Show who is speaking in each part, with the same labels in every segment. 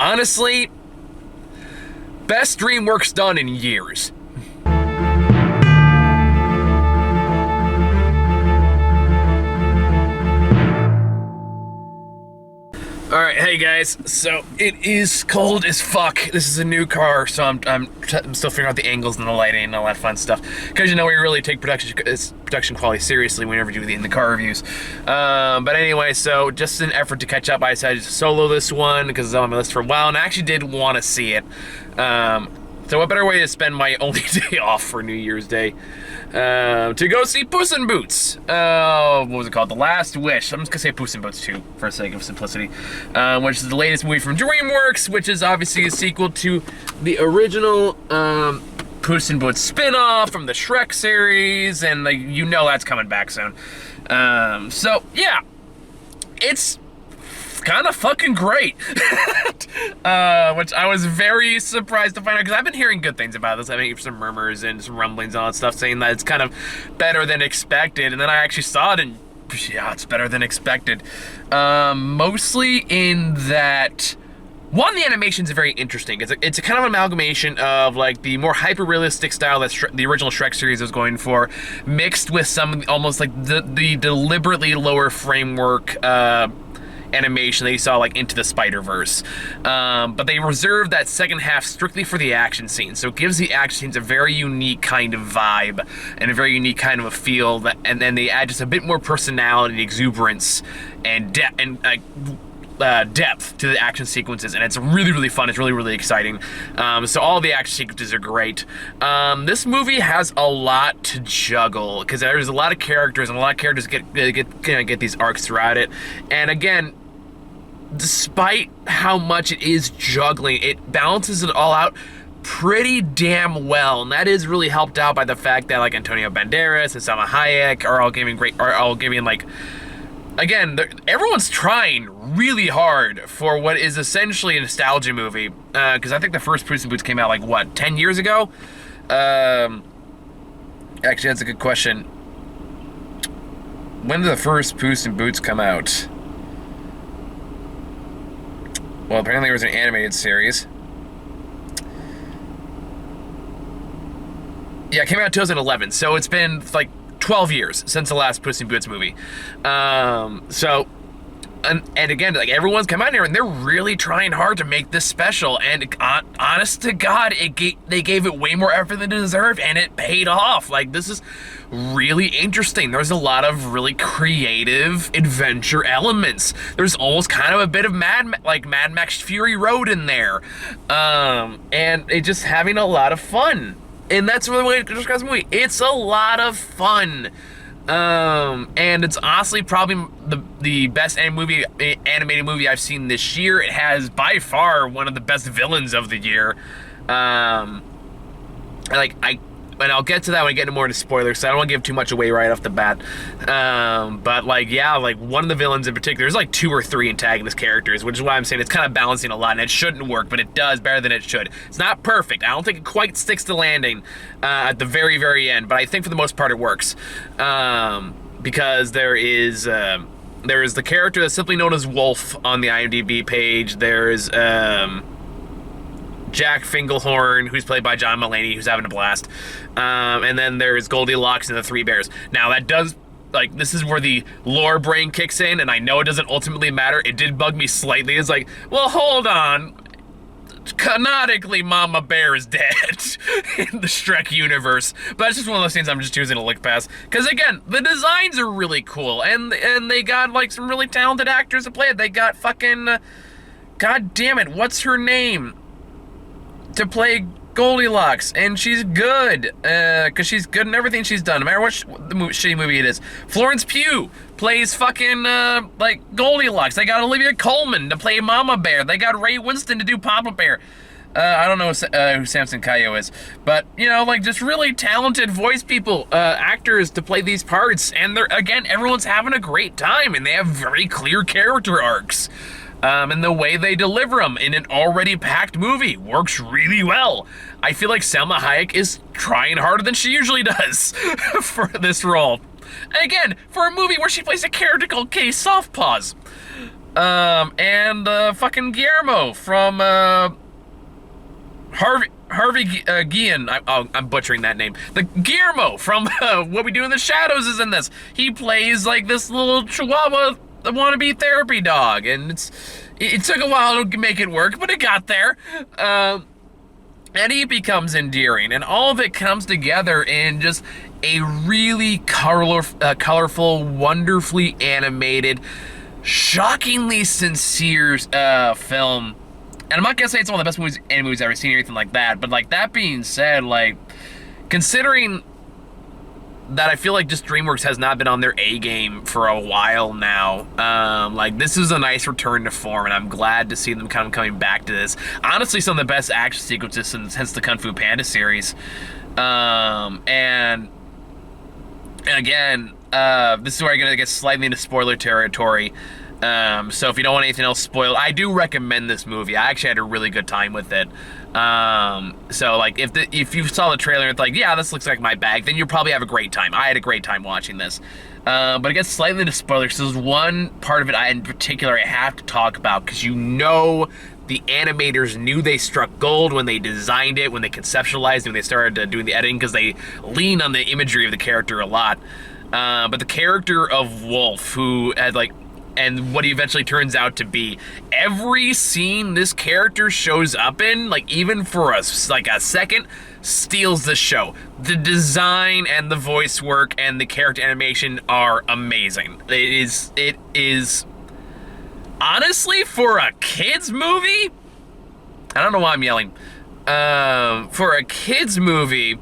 Speaker 1: Honestly, best DreamWorks done in years. Alright, hey guys, so it is cold as fuck. This is a new car, so I'm still figuring out the angles and the lighting and all that fun stuff. Because you know, we really take production quality seriously whenever we do the in-the-car reviews. But anyway, so just in an effort to catch up, I decided to solo this one because it's on my list for a while, and I actually did want to see it. So what better way to spend my only day off for New Year's Day to go see Puss in Boots. What was it called? The Last Wish. I'm just gonna say Puss in Boots 2 for the sake of simplicity, which is the latest movie from DreamWorks, which is obviously a sequel to the original Puss in Boots spin-off from the Shrek series, and like, you know that's coming back soon. So yeah, it's kind of fucking great. Which I was very surprised to find out, because I've been hearing good things about this. I've been hearing some murmurs and some rumblings and all that stuff saying that it's kind of better than expected, and then I actually saw it and yeah, it's better than expected. Mostly in that, one, the animation is very interesting. It's a kind of an amalgamation of like the more hyper-realistic style that the original Shrek series was going for, mixed with some almost like the deliberately lower framework animation that you saw like Into the Spider-Verse. But they reserved that second half strictly for the action scenes. So it gives the action scenes a very unique kind of vibe and a very unique kind of a feel, and then they add just a bit more personality, exuberance, and depth to the action sequences, and it's really, really fun. It's really, really exciting. So all the action sequences are great. This movie has a lot to juggle because there's a lot of characters, and a lot of characters get these arcs throughout it. And again, despite how much it is juggling, it balances it all out pretty damn well, and that is really helped out by the fact that like Antonio Banderas and Salma Hayek are all giving like, again, everyone's trying really hard for what is essentially a nostalgia movie, because I think the first Puss in Boots came out like, what, 10 years ago? Actually, that's a good question. When did the first Puss in Boots come out? Well, apparently it was an animated series. Yeah, it came out in 2011, so it's been like 12 years since the last Puss in Boots movie. And again, like, everyone's come out here and they're really trying hard to make this special, and honest to God, they gave it way more effort than it deserved, and it paid off. Like, this is really interesting. There's a lot of really creative adventure elements. There's almost kind of a bit of Mad Max Fury Road in there, and it just having a lot of fun. And that's the way to describe the movie. It's a lot of fun. And it's honestly probably the best animated movie I've seen this year. It has by far one of the best villains of the year. And I'll get to that when I get into more into spoilers, so I don't want to give too much away right off the bat. But like, yeah, like one of the villains in particular, there's like 2 or 3 antagonist characters, which is why I'm saying it's kind of balancing a lot, and it shouldn't work, but it does better than it should. It's not perfect. I don't think it quite sticks to landing at the very, very end, but I think for the most part it works. Because there is the character that's simply known as Wolf on the IMDb page. There's Jack Fingelhorn, who's played by John Mulaney, who's having a blast. And then there's Goldilocks and the 3 Bears. Now, that does, like, this is where the lore brain kicks in, and I know it doesn't ultimately matter. It did bug me slightly. It's like, well, hold on. Canonically, Mama Bear is dead in the Shrek universe. But it's just one of those things I'm just choosing to look past. Because, again, the designs are really cool, and they got, like, some really talented actors to play it. They got fucking, God damn it, what's her name to play Goldilocks, and she's good, because she's good in everything she's done, no matter what shitty movie it is. Florence Pugh plays fucking, like, Goldilocks. They got Olivia Colman to play Mama Bear. They got Ray Winston to do Papa Bear. I don't know who Samson Kayo is, but, you know, like, just really talented voice people, actors to play these parts, and again, everyone's having a great time, and they have very clear character arcs. And the way they deliver them in an already packed movie works really well. I feel like Salma Hayek is trying harder than she usually does for this role. And again, for a movie where she plays a character called Kay Softpaws. And fucking Guillermo from Harvey Guillen. I'm butchering that name. The Guillermo from What We Do in the Shadows is in this. He plays like this little Chihuahua wannabe therapy dog, and it took a while to make it work, but it got there. And he becomes endearing, and all of it comes together in just a really colorful, wonderfully animated, shockingly sincere film. And I'm not gonna say it's one of the best movies I've ever seen or anything like that, but like that being said, like considering that I feel like just DreamWorks has not been on their A game for a while now. Like this is a nice return to form, and I'm glad to see them kind of coming back to this. Honestly, some of the best action sequences since the Kung Fu Panda series. And again, this is where I'm gonna get slightly into spoiler territory. So if you don't want anything else spoiled, I do recommend this movie. I actually had a really good time with it. So like if you saw the trailer and it's like, yeah, this looks like my bag, then you'll probably have a great time. I had a great time watching this. But it gets slightly into spoilers. So there's one part of it in particular I have to talk about, because you know the animators knew they struck gold when they designed it, when they conceptualized it, when they started doing the editing, because they lean on the imagery of the character a lot. But the character of Wolf, who had like, and what he eventually turns out to be, every scene this character shows up in, like even for a second, steals the show. The design and the voice work and the character animation are amazing. It is honestly, for a kids movie, I don't know why I'm yelling. For a kids movie,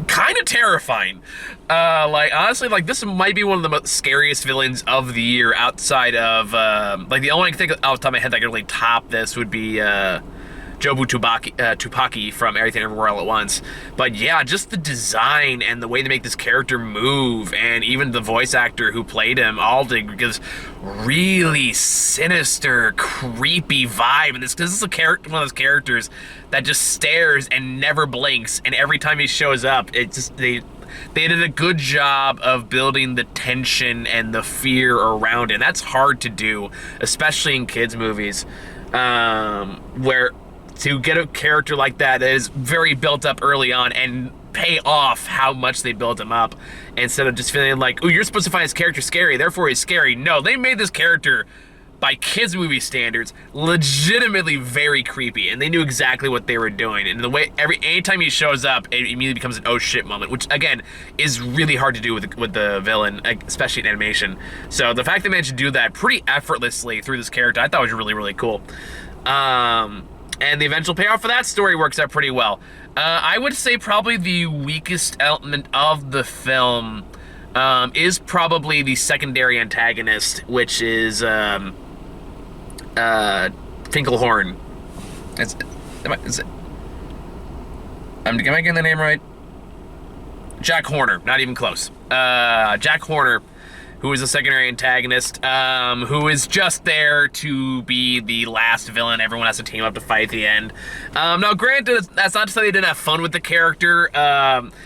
Speaker 1: kind of terrifying. Like honestly, like this might be one of the most scariest villains of the year outside of like the only thing off the top of my head that could really top this would be Jobu Tupaki from Everything Everywhere All at Once. But yeah, just the design and the way they make this character move, and even the voice actor who played him, all gives really sinister, creepy vibe. And this is one of those characters that just stares and never blinks, and every time he shows up, it just they did a good job of building the tension and the fear around it. And that's hard to do, especially in kids movies, where to get a character like that is very built up early on and pay off how much they built him up, instead of just feeling like, oh, you're supposed to find this character scary, therefore he's scary. No, they made this character, by kids movie standards, legitimately very creepy, and they knew exactly what they were doing. And the way anytime he shows up, it immediately becomes an oh shit moment, which again is really hard to do with the villain, especially in animation. So the fact they managed to do that pretty effortlessly through this character, I thought was really, really cool. And the eventual payoff for that story works out pretty well. I would say probably the weakest element of the film is probably the secondary antagonist, which is Finkelhorn. Am I getting the name right? Jack Horner, not even close. Jack Horner, who is the secondary antagonist, who is just there to be the last villain everyone has to team up to fight at the end. Now, granted, that's not to say they didn't have fun with the character.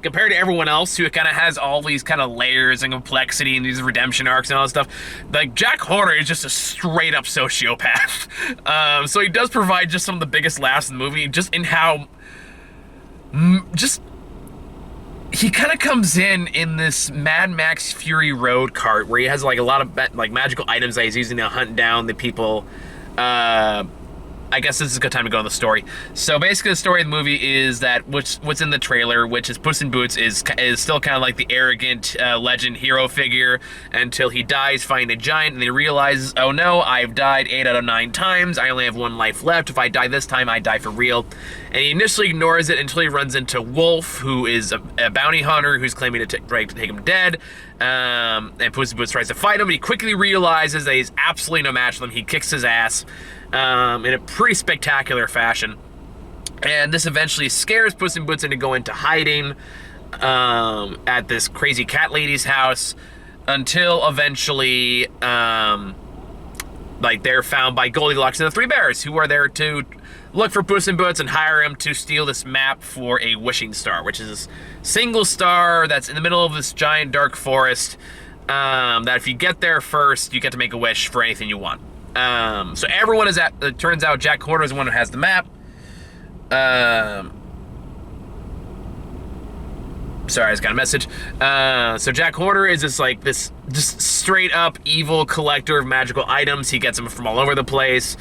Speaker 1: Compared to everyone else, who kind of has all these kind of layers and complexity and these redemption arcs and all that stuff, like Jack Horner is just a straight up sociopath. So he does provide just some of the biggest laughs in the movie, just in how he kind of comes in this Mad Max Fury Road cart, where he has like a lot of like magical items that he's using to hunt down the people. I guess this is a good time to go on the story. So basically, the story of the movie is that what's in the trailer, which is Puss in Boots, is still kind of like the arrogant legend hero figure until he dies fighting a giant, and he realizes, oh no, I've died 8 out of 9 times. I only have 1 life left. If I die this time, I die for real. And he initially ignores it until he runs into Wolf, who is a bounty hunter who's claiming to take him dead. And Puss in Boots tries to fight him, but he quickly realizes that he's absolutely no match for him. He kicks his ass in a pretty spectacular fashion. And this eventually scares Puss in Boots into going into hiding at this crazy cat lady's house, until eventually like they're found by Goldilocks and the 3 Bears, who are there to look for Puss in Boots and hire him to steal this map for a wishing star, which is a single star that's in the middle of this giant dark forest. that if you get there first, you get to make a wish for anything you want. So everyone is it turns out Jack Horner is the one who has the map. Sorry, I just got a message. So Jack Horner is this just straight up evil collector of magical items. He gets them from all over the place,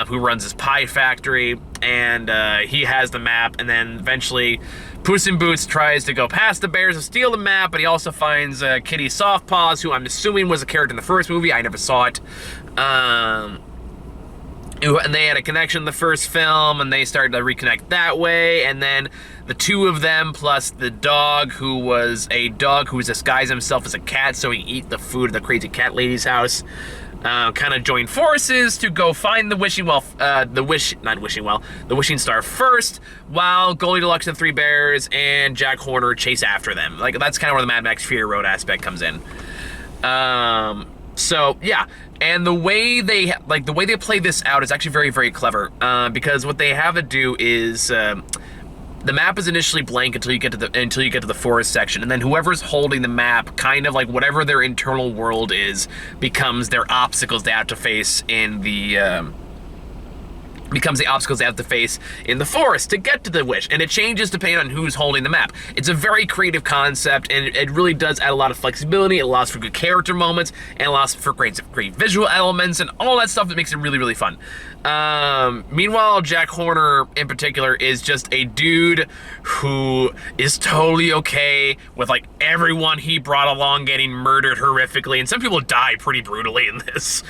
Speaker 1: who runs his pie factory, and he has the map, and then eventually Puss in Boots tries to go past the bears to steal the map, but he also finds Kitty Softpaws, who I'm assuming was a character in the first movie. I never saw it. And they had a connection in the first film, and they started to reconnect that way, and then the two of them, plus the dog, who was disguised himself as a cat so he eat the food at the crazy cat lady's house, kind of joined forces to go find the wishing star first, while Goldilocks and the Three Bears and Jack Horner chase after them. Like, that's kind of where the Mad Max Fury Road aspect comes in. So yeah, and the way they play this out is actually very, very clever, because what they have to do is the map is initially blank until you get to the forest section, and then whoever's holding the map, kind of like whatever their internal world is, becomes their obstacles they have to face in the forest to get to the wish, and it changes depending on who's holding the map. It's a very creative concept, and it really does add a lot of flexibility. It allows for good character moments, and allows for great visual elements, and all that stuff that makes it really, really fun. Meanwhile, Jack Horner in particular is just a dude who is totally okay with like everyone he brought along getting murdered horrifically, and some people die pretty brutally in this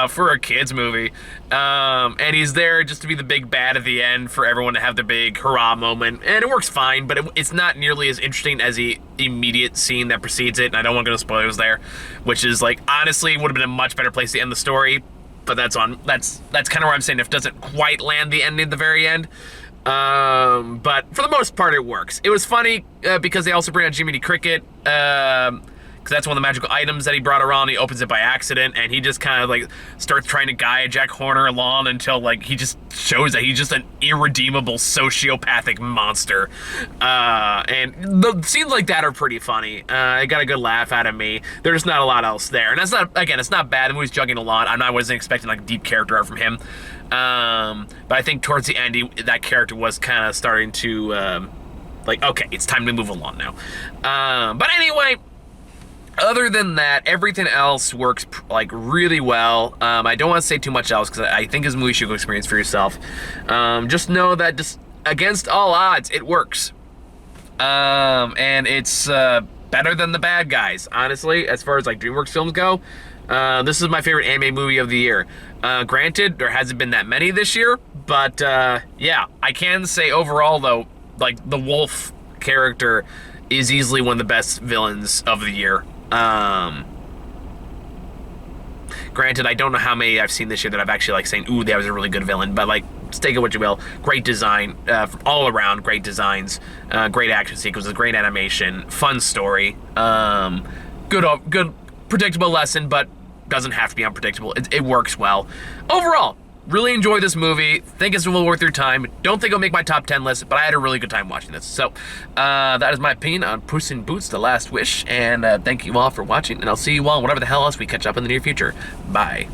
Speaker 1: for a kids movie. And he's there just to be the big bad at the end for everyone to have the big hurrah moment, and it works fine, but it's not nearly as interesting as the immediate scene that precedes it, and I don't want to go into spoilers there, which is like, honestly, would have been a much better place to end the story, but that's kind of where I'm saying it doesn't quite land the ending at the very end. But for the most part, it works. It was funny because they also bring out Jiminy Cricket, because that's one of the magical items that he brought around. He opens it by accident, and he just kind of like starts trying to guide Jack Horner along until like he just shows that he's just an irredeemable sociopathic monster. And the scenes like that are pretty funny. It got a good laugh out of me. There's not a lot else there, and that's not, again, it's not bad. The movie's juggling a lot. I wasn't expecting like deep character art from him, but I think towards the end that character was kind of starting to like, okay, it's time to move along now. But anyway, other than that, everything else works like really well. I don't want to say too much else because I think this movie should go experience for yourself. Just know that just against all odds, it works. And it's better than The Bad Guys, honestly, as far as like DreamWorks films go. This is my favorite anime movie of the year. Granted, there hasn't been that many this year, but yeah, I can say overall though, like the wolf character is easily one of the best villains of the year. Granted, I don't know how many I've seen this year that I've actually like saying, ooh, that was a really good villain, but like, take it what you will. Great design, all around great designs, great action sequences, great animation, fun story, good predictable lesson, but doesn't have to be unpredictable. It works well. Overall, really enjoy this movie. Think it's well worth your time. Don't think it'll make my top 10 list, but I had a really good time watching this. So that is my opinion on Puss in Boots: The Last Wish, and thank you all for watching, and I'll see you all whatever the hell else we catch up in the near future. Bye.